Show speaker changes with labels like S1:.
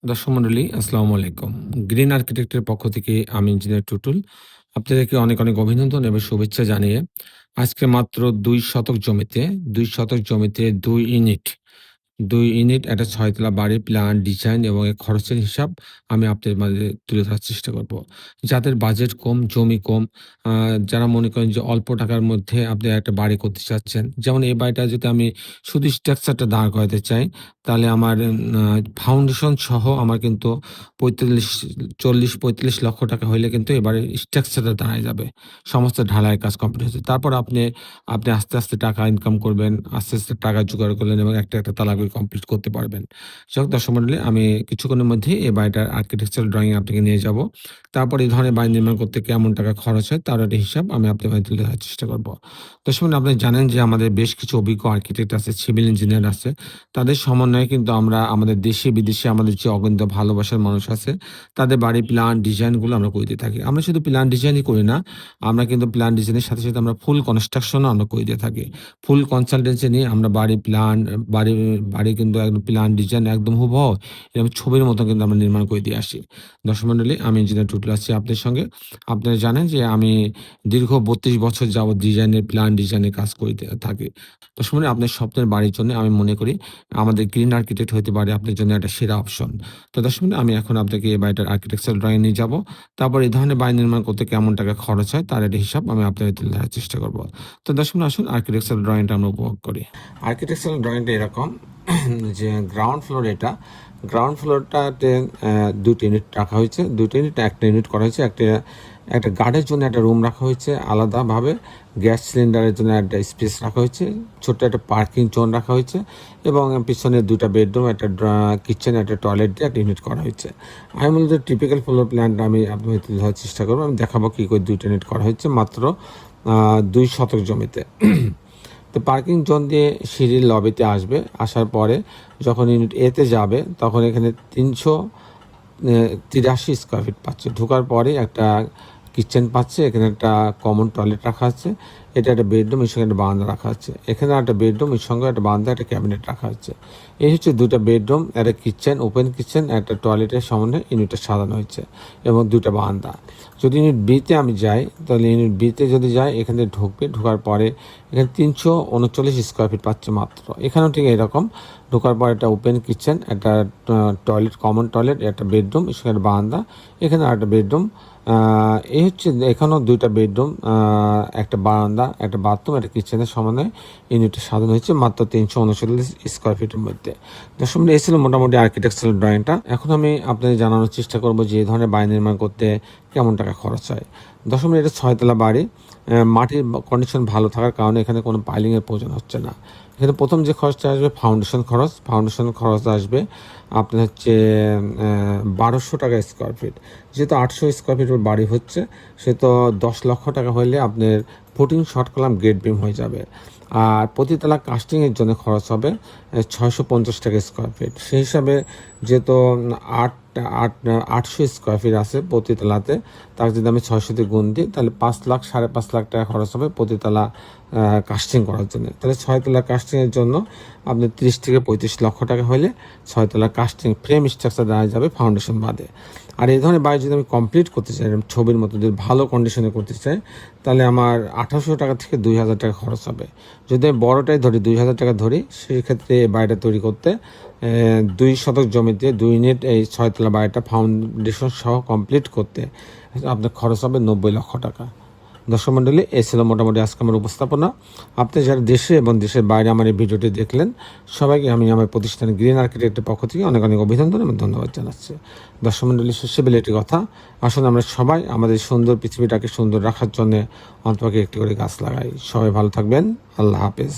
S1: দর্শক মন্ডলী আসসালামু আলাইকুম। গ্রিন আর্কিটেক্টের পক্ষ থেকে আমি ইঞ্জিনিয়ার টুটুল। আপনাদেরকে অনেক অভিনন্দন এবং শুভেচ্ছা জানিয়ে আজকে মাত্র ২ শতক জমিতে ২ শতক জমিতে ২ ইউনিট ২ ইউনিট একটা ৬ তলা বাড়ির প্ল্যান, ডিজাইন এবং এর খরচের হিসাব আমি আপনাদের মাঝে তুলে ধরার চেষ্টা করব। যাদের বাজেট কম, জমি কম, আ যারা মনে করেন যে অল্প টাকার মধ্যে আপনি একটা বাড়ি করতে চাচ্ছেন। যেমন এই বাড়িটা যদি আমি শুধু স্ট্রাকচারটা দাঁড় করাতে চাই, তাহলে আমার ফাউন্ডেশন সহ আমার কিন্তু ৪০-৪৫ লক্ষ টাকা হইলে কিন্তু এবারে স্ট্রাকচারটা দাঁড়ায় যাবে। সমস্ত ঢালাইয়ের কাজ কমপ্লিট হয়েছে। তারপর আপনি আস্তে টাকা ইনকাম করবেন, আস্তে টাকা জোগাড় করলেন এবং একটা তালা করে কমপ্লিট করতে পারবেন। যাই হোক দর্শক মন্ডলী, আমি কিছুক্ষণের মধ্যেই এই বাড়িটার আর্কিটেকচারাল ড্রইং আপনাকে নিয়ে যাব। তারপর এই ধরনের বাড়ি নির্মাণ করতে কেমন টাকা খরচ হয় তার একটা হিসাব আমি আপনার মাঝে তুলে ধরার চেষ্টা করব। দর্শক মন্ডলী, আপনি জানেন যে আমাদের বেশ কিছু অভিজ্ঞ আর্কিটেক্ট আছে, সিভিল ইঞ্জিনিয়ার আছে। তাদের সমন্বয়ে কিন্তু আমরা আমাদের দেশে বিদেশে আমাদের যে অগণিত ভালোবাসার মানুষ আছে, তাদের বাড়ির প্ল্যান ডিজাইন গুলো আমরা করে দিয়ে থাকি। আমরা শুধু প্ল্যান ডিজাইনই করি না, আমরা কিন্তু প্ল্যান ডিজাইনের সাথে আমরা ফুল কনস্ট্রাকশন ও আমরা করে দিয়ে থাকি। ফুল কনসালটেন্সি নিয়ে আমরা বাড়ির প্ল্যান, বাড়ি বাড়ি কিন্তু একদম প্ল্যান ডিজাইন একদম হুবহু এরকম ছবির মতো কিন্তু আমরা নির্মাণ করে দিয়ে আসি। দর্শক মন্ডলী, আমি ইঞ্জিনিয়ার টুটুল আছি আপনাদের সঙ্গে। আপনারা জানেন যে আমি দীর্ঘ ৩২ বছর যাবৎ ডিজাইনের প্ল্যান ডিজাইনের কাজ করে থাকি। দর্শক মন্ডলী, আপনার স্বপ্নের বাড়ির জন্য আমি মনে করি আমাদের গ্রিন আর্কিটেক্ট হতে পারে আপনার জন্য একটা সেরা অপশন। তো দর্শক মন্ডলী, আমি এখন আপনাকে এই বাড়িটার আর্কিটেকচারাল ড্রইং নিয়ে যাব। তারপর এই ধরনের বাড়ি নির্মাণ করতে কেমন টাকা খরচ হয় তার একটা হিসাব আমি আপনাদের তুলে ধরার চেষ্টা করব। তো দর্শক মন্ডলী, আসুন আর্কিটেকচারাল ড্রইংটা আমরা উপভোগ করি। আর্কিটেকচারাল ড্রইংটা এরকম যে গ্রাউন্ড ফ্লোর এটা। গ্রাউন্ড ফ্লোরটাতে ২টি ইউনিট রাখা হয়েছে। ২টি ইউনিট, একটা ইউনিট করা হয়েছে। একটা গার্ডের জন্য একটা রুম রাখা হয়েছে আলাদাভাবে। গ্যাস সিলিন্ডারের জন্য একটা স্পেস রাখা হয়েছে। ছোট্ট একটা পার্কিং জোন রাখা হয়েছে এবং পিছনে ২টা বেডরুম, একটা কিচেন, একটা টয়লেট দিয়ে একটা ইউনিট করা হয়েছে। আমি মূলত টিপিক্যাল ফ্লোর প্ল্যানটা আমি আপনাদের তুলে ধরার চেষ্টা করব। আমি দেখাবো কী করে ২টা ইউনিট করা হয়েছে মাত্র ২ শতক জমিতে। তো পার্কিং জোন দিয়ে সিঁড়ির লবিতে আসবে। আসার পরে যখন ইউনিট এতে যাবে তখন এখানে ৩৮৩ স্কোয়ার ফিট পাচ্ছে। ঢোকার পরে একটা কিচেন পাচ্ছে, এখানে একটা কমন টয়লেট রাখা আছে, এটা একটা বেডরুম, এর সঙ্গে একটা বারান্দা রাখা আছে। এখানে একটা বেডরুম, এর সঙ্গে একটা বারান্দা, একটা ক্যাবিনেট রাখা আছে। এই হচ্ছে ২টা বেডরুম, একটা কিচেন, ওপেন কিচেন, একটা টয়লেটের সমন্বয়ে ইউনিটটা সাজানো হয়েছে এবং ২টা বারান্দা। যদি ইউনিট বিতে আমি যাই, তাহলে ইউনিট বিতে যদি যাই, এখানে ঢুকবে। ঢোকার পরে এখানে ৩৩৯ স্কোয়ার ফিট পাচ্ছে মাত্র। এখানেও ঠিক এরকম। ঢোকার পর একটা ওপেন কিচেন, একটা টয়লেট, কমন টয়লেট, একটা বেডরুম, এর সঙ্গে একটা বারান্দা, এখানে আরেকটা বেডরুম। এই হচ্ছে এখানেও ২টা বেডরুম, একটা বারান্দা, একটা বাথরুম, একটা কিচেনের সমন্বয়ে ইউনিটটা সাজানো হয়েছে মাত্র ৩৩৯ স্কোয়ার ফিটের মধ্যে। দর্শক মন্ডলী, এই ছিল মোটামুটি আর্কিটেকচারাল ড্রয়িংটা। এখন আমি আপনাদের জানানোর চেষ্টা করব যে এই ধরনের বাড়ি নির্মাণ করতে কেমন টাকা খরচ হয়। দর্শক মন্ডলী, এটা ৬ তলা বাড়ি। মাটির কন্ডিশন ভালো থাকার কারণে এখানে কোনো পাইলিংয়ের প্রয়োজন হচ্ছে না। এখানে প্রথম যে খরচটা আসবে ফাউন্ডেশন খরচ। ফাউন্ডেশন খরচ আসবে আপনার হচ্ছে ১২০০ টাকা স্কোয়ার ফিট। যেহেতু ৮০০ স্কোয়ার ফিটের বাড়ি হচ্ছে, সে তো ১০ লক্ষ টাকা হইলে আপনার footing short column grade beam হয়ে যাবে। আর প্রতিতলা কাস্টিংয়ের জন্য খরচ হবে ৬৫০ টাকা স্কোয়ার ফিট। সেই হিসাবে যেহেতু আট আট ৮০০ স্কোয়ার ফিট আছে প্রতিতলাতে, তার যদি আমি ৬০০ দিয়ে গুণ দিই, তাহলে ৫ লাখ, ৫.৫ লাখ টাকা খরচ হবে প্রতিতলা কাস্টিং করার জন্য। তাহলে ৬ তলা কাস্টিংয়ের জন্য আপনার ৩০ থেকে ৩৫ লক্ষ টাকা হলে ৬ তলা কাস্টিং ফ্রেম স্ট্রাকচার দেওয়া যাবে ফাউন্ডেশন বাদে। আর এই ধরনের বাড়ি যদি আমি কমপ্লিট করতে চাই, ছবির মতো যদি ভালো কন্ডিশনে করতে চাই, তাহলে আমার ১৮০০ টাকা থেকে ২,০০০ টাকা খরচ হবে। যদি আমি বড়টাই ধরি, ২,০০০ টাকা ধরি, সেই ক্ষেত্রে এই বাড়িটা তৈরি করতে ২ শতক জমিতে ২ ইউনিট এই ৬ তলা বাড়িটা ফাউন্ডেশন সহ কমপ্লিট করতে আপনার খরচ হবে ৯০ লক্ষ টাকা। দর্শক মণ্ডলী, এই ছিল মোটামুটি আজকে আমার উপস্থাপনা। আপনি যারা দেশে এবং দেশের বাইরে আমার এই ভিডিওটি দেখলেন, সবাইকে আমি আমার প্রতিষ্ঠান গ্রিন আর্কিটেক্টের পক্ষ থেকে অনেক অভিনন্দন এবং ধন্যবাদ জানাচ্ছি। দর্শক মণ্ডলী, শেষে বলে একটি কথা, আসুন আমরা সবাই আমাদের সুন্দর পৃথিবীটাকে সুন্দর রাখার জন্য অন্তপক্ষে একটি করে গাছ লাগাই। সবাই ভালো থাকবেন। আল্লাহ হাফেজ।